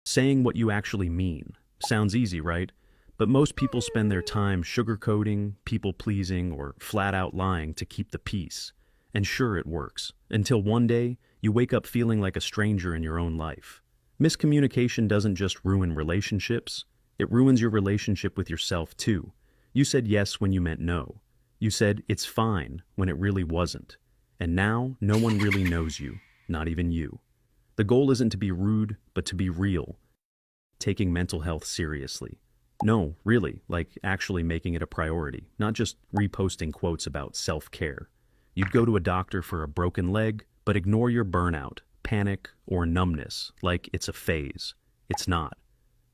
Saying what you actually mean. Sounds easy, right? But most people spend their time sugarcoating, people-pleasing, or flat-out lying to keep the peace. And sure, it works. Until one day, you wake up feeling like a stranger in your own life. Miscommunication doesn't just ruin relationships, it ruins your relationship with yourself too. You said yes when you meant no. You said it's fine when it really wasn't. And now, no one really knows you, not even you. The goal isn't to be rude, but to be real. Taking mental health seriously. No, really, like actually making it a priority, not just reposting quotes about self-care. You'd go to a doctor for a broken leg, but ignore your burnout, panic, or numbness like it's a phase. It's not.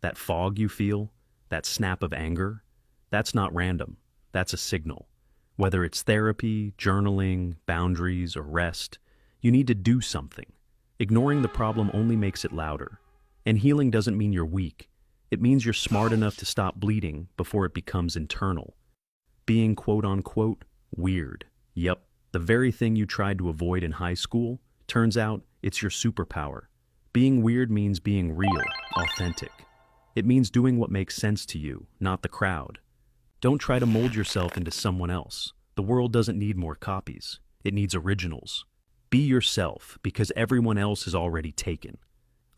That fog you feel, that snap of anger, that's not random. That's a signal. Whether it's therapy, journaling, boundaries, or rest, you need to do something. Ignoring the problem only makes it louder. And healing doesn't mean you're weak. It means you're smart enough to stop bleeding before it becomes internal. Being quote-unquote weird. Yep, the very thing you tried to avoid in high school, turns out it's your superpower. Being weird means being real, authentic. It means doing what makes sense to you, not the crowd. Don't try to mold yourself into someone else. The world doesn't need more copies. It needs originals. Be yourself, because everyone else is already taken.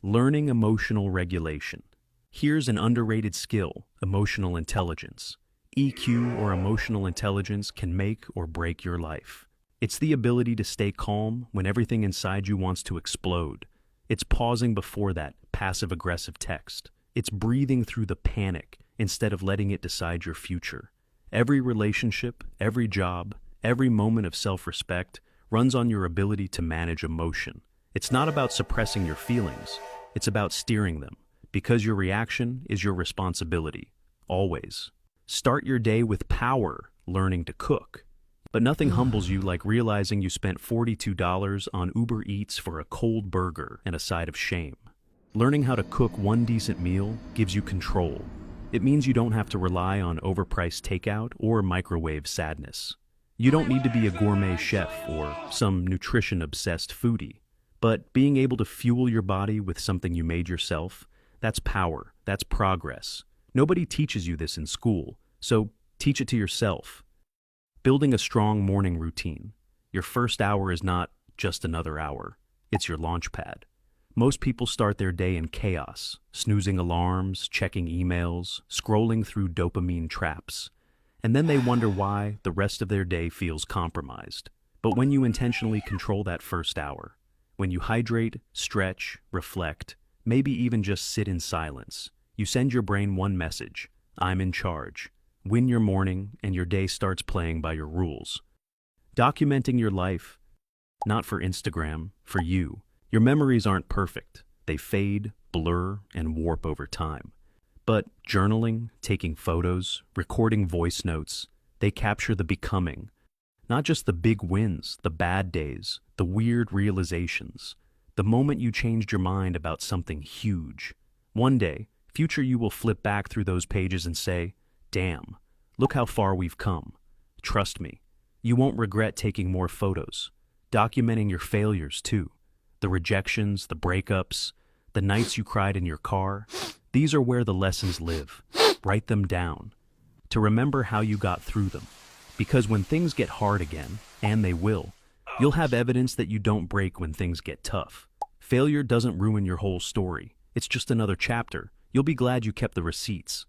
Learning emotional regulation. Here's an underrated skill, emotional intelligence. EQ or emotional intelligence can make or break your life. It's the ability to stay calm when everything inside you wants to explode. It's pausing before that passive-aggressive text. It's breathing through the panic instead of letting it decide your future. Every relationship, every job, every moment of self-respect runs on your ability to manage emotion. It's not about suppressing your feelings. It's about steering them, because your reaction is your responsibility, always. Start your day with power, learning to cook. But nothing humbles you like realizing you spent $42 on Uber Eats for a cold burger and a side of shame. Learning how to cook one decent meal gives you control. It means you don't have to rely on overpriced takeout or microwave sadness. You don't need to be a gourmet chef or some nutrition-obsessed foodie. But being able to fuel your body with something you made yourself, that's power, that's progress. Nobody teaches you this in school, so teach it to yourself. Building a strong morning routine. Your first hour is not just another hour, it's your launch pad. Most people start their day in chaos, snoozing alarms, checking emails, scrolling through dopamine traps. And then they wonder why the rest of their day feels compromised. But when you intentionally control that first hour, when you hydrate, stretch, reflect, maybe even just sit in silence, you send your brain one message: I'm in charge. Win your morning, and your day starts playing by your rules. Documenting your life, not for Instagram, for you. Your memories aren't perfect. They fade, blur, and warp over time. But journaling, taking photos, recording voice notes, they capture the becoming. Not just the big wins, the bad days, the weird realizations, the moment you changed your mind about something huge. One day, future you will flip back through those pages and say, damn, look how far we've come. Trust me, you won't regret taking more photos, documenting your failures too. The rejections, the breakups, the nights you cried in your car, these are where the lessons live. Write them down, to remember how you got through them. Because when things get hard again, and they will, you'll have evidence that you don't break when things get tough. Failure doesn't ruin your whole story. It's just another chapter. You'll be glad you kept the receipts.